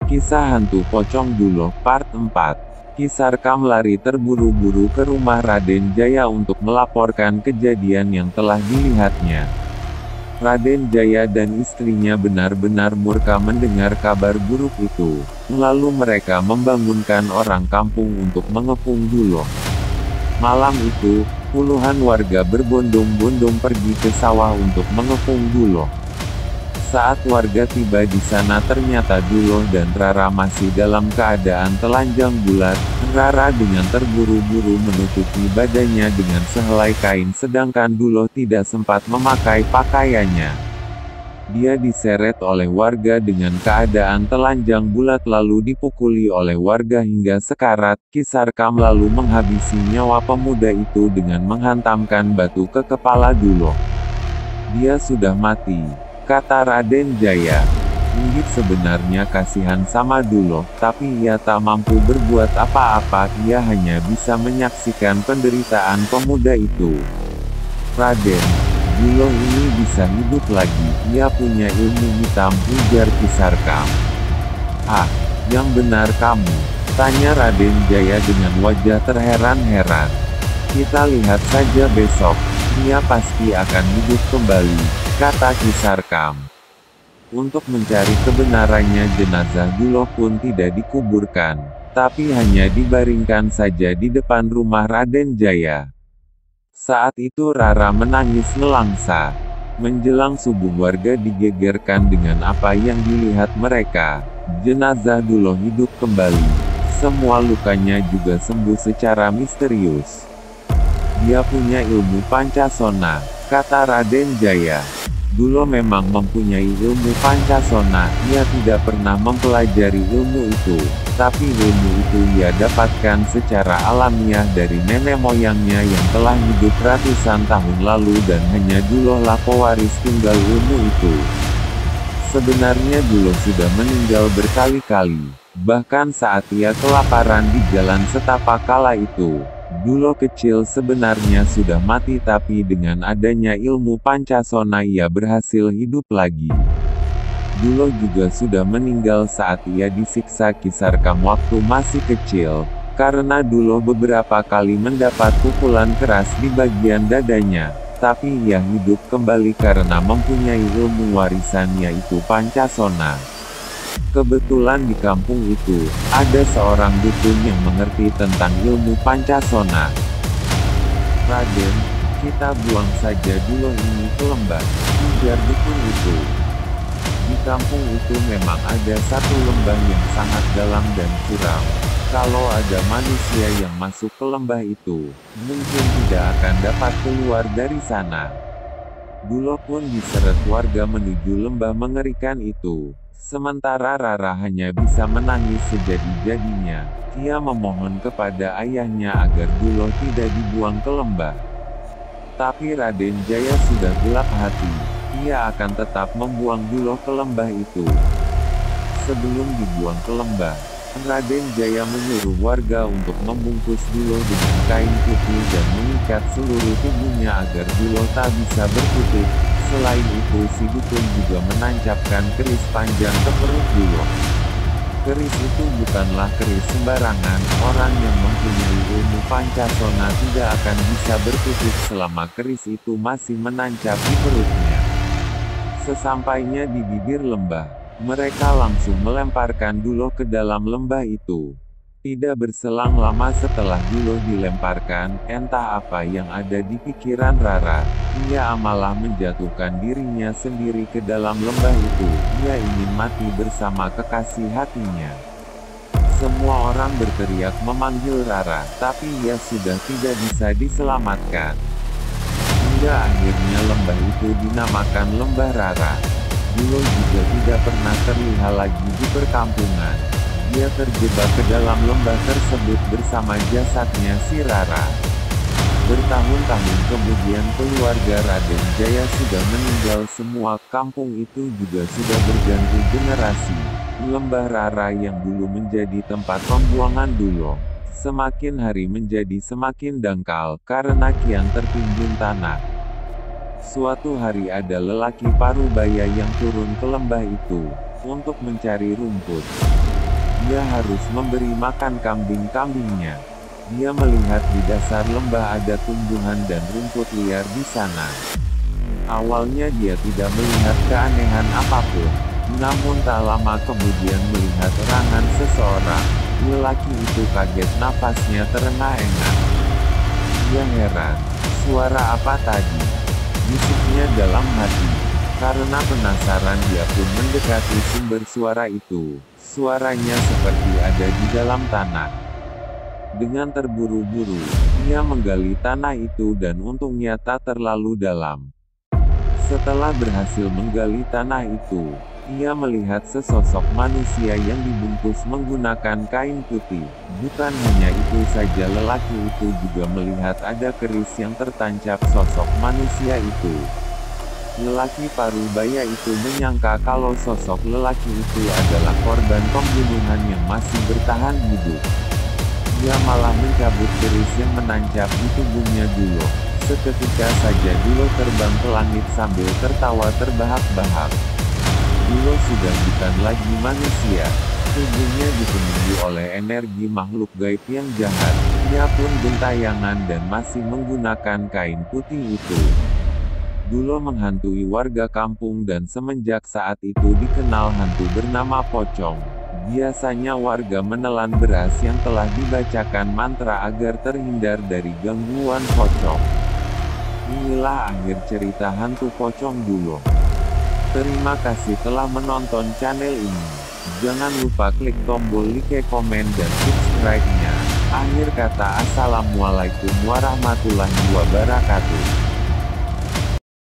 Kisah Hantu Pocong Duloh Part 4. Kisarkam lari terburu-buru ke rumah Raden Jaya untuk melaporkan kejadian yang telah dilihatnya. Raden Jaya dan istrinya benar-benar murka mendengar kabar buruk itu. Lalu mereka membangunkan orang kampung untuk mengepung Duloh. Malam itu, puluhan warga berbondong-bondong pergi ke sawah untuk mengepung Duloh. Saat warga tiba di sana ternyata Duloh dan Rara masih dalam keadaan telanjang bulat. Rara dengan terburu-buru menutupi badannya dengan sehelai kain sedangkan Duloh tidak sempat memakai pakaiannya. Dia diseret oleh warga dengan keadaan telanjang bulat lalu dipukuli oleh warga hingga sekarat. Kisarkam lalu menghabisi nyawa pemuda itu dengan menghantamkan batu ke kepala Duloh. Dia sudah mati, kata Raden Jaya. Inggit sebenarnya kasihan sama Duloh, tapi ia tak mampu berbuat apa-apa, ia hanya bisa menyaksikan penderitaan pemuda itu. Raden, Duloh ini bisa hidup lagi, ia punya ilmu hitam, ujar Kisarkam. Ah, yang benar kamu, tanya Raden Jaya dengan wajah terheran-heran. Kita lihat saja besok, dia pasti akan hidup kembali, kata Kisarkam. Untuk mencari kebenarannya jenazah Duloh pun tidak dikuburkan, tapi hanya dibaringkan saja di depan rumah Raden Jaya. Saat itu Rara menangis nelangsa. Menjelang subuh warga digegerkan dengan apa yang dilihat mereka. Jenazah Duloh hidup kembali. Semua lukanya juga sembuh secara misterius. Dia punya ilmu Pancasona, kata Raden Jaya. Duloh memang mempunyai ilmu Pancasona, ia tidak pernah mempelajari ilmu itu, tapi ilmu itu ia dapatkan secara alamiah dari nenek moyangnya yang telah hidup ratusan tahun lalu dan hanya Duloh lah pewaris tunggal ilmu itu. Sebenarnya Duloh sudah meninggal berkali-kali, bahkan saat ia kelaparan di jalan setapak kala itu. Duloh kecil sebenarnya sudah mati tapi dengan adanya ilmu Pancasona ia berhasil hidup lagi. Duloh juga sudah meninggal saat ia disiksa Kisarkam waktu masih kecil, karena Duloh beberapa kali mendapat pukulan keras di bagian dadanya, tapi ia hidup kembali karena mempunyai ilmu warisan yaitu Pancasona. Kebetulan di kampung itu, ada seorang dukun yang mengerti tentang ilmu Pancasona. Raden, kita buang saja Duloh ini ke lembah, ujar dukun itu. Di kampung itu memang ada satu lembah yang sangat dalam dan curam. Kalau ada manusia yang masuk ke lembah itu, mungkin tidak akan dapat keluar dari sana. Duloh pun diseret warga menuju lembah mengerikan itu. Sementara Rara hanya bisa menangis sejadi-jadinya. Ia memohon kepada ayahnya agar Duloh tidak dibuang ke lembah. Tapi Raden Jaya sudah gelap hati. Ia akan tetap membuang Duloh ke lembah itu. Sebelum dibuang ke lembah, Raden Jaya menyuruh warga untuk membungkus Duloh dengan kain putih dan mengikat seluruh tubuhnya agar Duloh tak bisa berkutik. Selain itu si dukun juga menancapkan keris panjang ke perut Duloh. Keris itu bukanlah keris sembarangan, orang yang mempunyai ilmu Pancasona tidak akan bisa berkutik selama keris itu masih menancap di perutnya. Sesampainya di bibir lembah, mereka langsung melemparkan Duloh ke dalam lembah itu. Tidak berselang lama setelah Duloh dilemparkan, entah apa yang ada di pikiran Rara, ia malah menjatuhkan dirinya sendiri ke dalam lembah itu. Ia ingin mati bersama kekasih hatinya. Semua orang berteriak memanggil Rara, tapi ia sudah tidak bisa diselamatkan. Hingga akhirnya lembah itu dinamakan Lembah Rara. Duloh juga tidak pernah terlihat lagi di perkampungan. Dia terjebak ke dalam lembah tersebut bersama jasadnya si Rara. Bertahun-tahun kemudian keluarga Raden Jaya sudah meninggal semua, kampung itu juga sudah berganti generasi. Lembah Rara yang dulu menjadi tempat pembuangan Duloh, semakin hari menjadi semakin dangkal, karena kian tertimbun tanah. Suatu hari ada lelaki parubaya yang turun ke lembah itu, untuk mencari rumput. Dia harus memberi makan kambing-kambingnya. Dia melihat di dasar lembah ada tumbuhan dan rumput liar di sana. Awalnya dia tidak melihat keanehan apapun. Namun tak lama kemudian melihat erangan seseorang. Lelaki itu kaget, napasnya terengah-engah. Dia heran. Suara apa tadi? Bisiknya dalam hati. Karena penasaran dia pun mendekati sumber suara itu. Suaranya seperti ada di dalam tanah. Dengan terburu-buru, ia menggali tanah itu dan untungnya tak terlalu dalam. Setelah berhasil menggali tanah itu, ia melihat sesosok manusia yang dibungkus menggunakan kain putih. Bukan hanya itu saja, lelaki itu juga melihat ada keris yang tertancap sosok manusia itu. Lelaki parubaya itu menyangka kalau sosok lelaki itu adalah korban pembunuhan yang masih bertahan hidup. Dia malah mencabut keris yang menancap di tubuhnya Dulo. Seketika saja Dulo terbang ke langit sambil tertawa terbahak-bahak. Dulo sudah bukan lagi manusia. Tubuhnya dipenuhi oleh energi makhluk gaib yang jahat. Ia pun gentayangan dan masih menggunakan kain putih itu. Dulo menghantui warga kampung dan semenjak saat itu dikenal hantu bernama Pocong. Biasanya warga menelan beras yang telah dibacakan mantra agar terhindar dari gangguan pocong. Inilah akhir cerita hantu pocong Dulo. Terima kasih telah menonton channel ini. Jangan lupa klik tombol like, komen, dan subscribe-nya. Akhir kata, assalamualaikum warahmatullahi wabarakatuh.